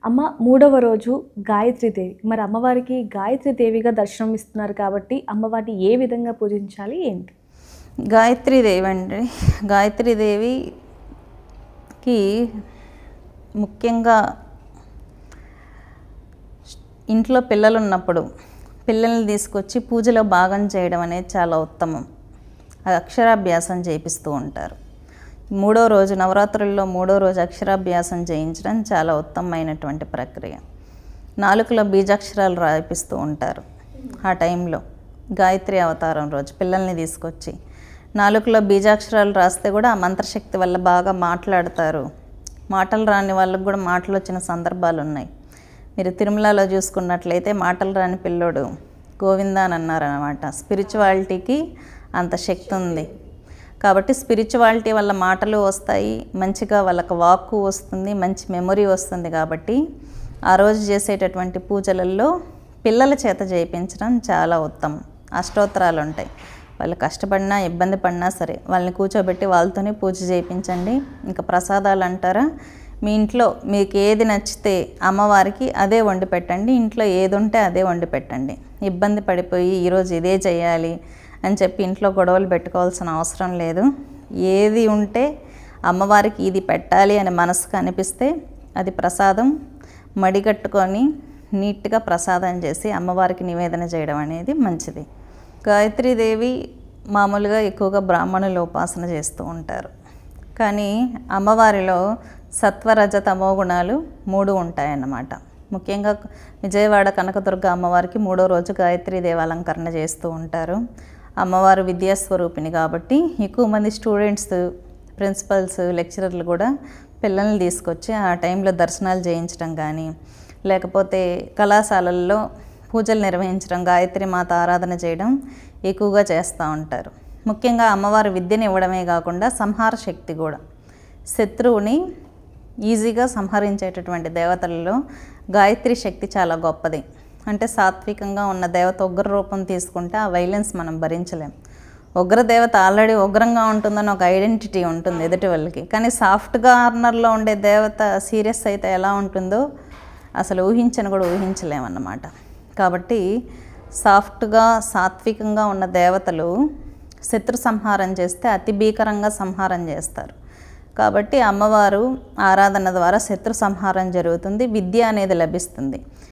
అమ్మ మూడవ రోజు గాయత్రీదేవి. మరి అమ్మవారికి గాయత్రీదేవిగా దర్శనం ఇస్తున్నారు కాబట్టి అమ్మవారిని ఏ విధంగా పూజించాలి ఏంటి? గాయత్రీదేవి అండి. గాయత్రీదేవికి ముఖ్యంగా ఇంట్లో పిల్లలు ఉన్నప్పుడు పిల్లల్ని తీసుకొచ్చి పూజలో భాగం చేయడం అనేది చాలా ఉత్తమం. అక్షరాభ్యాసం చేపిస్తూ ఉంటారు. మూడో రోజు నవరాత్రుల్లో మూడో రోజు అక్షరాభ్యాసం చేయించడం చాలా ఉత్తమమైనటువంటి ప్రక్రియ. నాలుకలో బీజాక్షరాలు రాయిపిస్తూ ఉంటారు. ఆ టైంలో గాయత్రి అవతారం రోజు పిల్లల్ని తీసుకొచ్చి నాలుకలో బీజాక్షరాలు రాస్తే కూడా ఆ మంత్రశక్తి వల్ల బాగా మాట్లాడతారు. మాటలు రాని వాళ్ళకు కూడా మాటలు వచ్చిన సందర్భాలు ఉన్నాయి. మీరు తిరుమలలో చూసుకున్నట్లయితే మాటలు రాని పిల్లోడు గోవిందా అని అన్నారనమాట. స్పిరిచువాలిటీకి అంత శక్తి ఉంది కాబట్టి స్పిరిచువాలిటీ వల్ల మాటలు వస్తాయి, మంచిగా వాళ్ళకి వాక్కు వస్తుంది, మంచి మెమొరీ వస్తుంది. కాబట్టి ఆ రోజు చేసేటటువంటి పూజలలో పిల్లల చేత చేయించడం చాలా ఉత్తమం. అష్టోత్తరాలు ఉంటాయి. వాళ్ళు కష్టపడినా ఇబ్బంది పడినా సరే వాళ్ళని కూర్చోబెట్టి వాళ్ళతోనే పూజ చేయించండి. ఇంకా ప్రసాదాలు అంటారా, మీ ఇంట్లో మీకు ఏది నచ్చితే అమ్మవారికి అదే వండి పెట్టండి. ఇంట్లో ఏది ఉంటే అదే వండి పెట్టండి. ఇబ్బంది పడిపోయి ఈరోజు ఇదే చేయాలి అని చెప్పి ఇంట్లో గొడవలు పెట్టుకోవాల్సిన అవసరం లేదు. ఏది ఉంటే అమ్మవారికి ఇది పెట్టాలి అని మనసుకు అనిపిస్తే అది ప్రసాదం మడిగట్టుకొని నీట్గా ప్రసాదం చేసి అమ్మవారికి నివేదన చేయడం అనేది మంచిది. గాయత్రీదేవి మామూలుగా ఎక్కువగా బ్రాహ్మణులు ఉపాసన చేస్తూ ఉంటారు. కానీ అమ్మవారిలో సత్వరజ తమో గుణాలు 3 ఉంటాయన్నమాట. ముఖ్యంగా విజయవాడ కనకదుర్గ అమ్మవారికి మూడో రోజు గాయత్రీదేవి అలంకరణ చేస్తూ ఉంటారు. అమ్మవారు విద్యాస్వరూపిణి కాబట్టి ఎక్కువ మంది స్టూడెంట్స్, ప్రిన్సిపల్స్, లెక్చరర్లు కూడా పిల్లల్ని తీసుకొచ్చి ఆ టైంలో దర్శనాలు చేయించడం కానీ లేకపోతే కళాశాలల్లో పూజలు నిర్వహించడం, గాయత్రి మాత ఆరాధన చేయడం ఎక్కువగా చేస్తూ ఉంటారు. ముఖ్యంగా అమ్మవారు విద్యను ఇవ్వడమే కాకుండా సంహార శక్తి కూడా, శత్రువుని ఈజీగా సంహరించేటటువంటి దేవతలలో గాయత్రి శక్తి చాలా గొప్పది. అంటే సాత్వికంగా ఉన్న దేవత ఉగ్ర రూపం తీసుకుంటే ఆ వైలెన్స్ మనం భరించలేం. ఉగ్రదేవత ఆల్రెడీ ఉగ్రంగా ఉంటుందని ఒక ఐడెంటిటీ ఉంటుంది ఎదుటి వాళ్ళకి. కానీ సాఫ్ట్ కార్నర్లో ఉండే దేవత సీరియస్ అయితే ఎలా ఉంటుందో అసలు ఊహించని కూడా ఊహించలేమన్నమాట. కాబట్టి సాఫ్ట్గా సాత్వికంగా ఉన్న దేవతలు శత్రు సంహారం చేస్తే అతి భీకరంగా సంహారం చేస్తారు. కాబట్టి అమ్మవారు ఆరాధన ద్వారా శత్రు సంహారం జరుగుతుంది, విద్య అనేది లభిస్తుంది.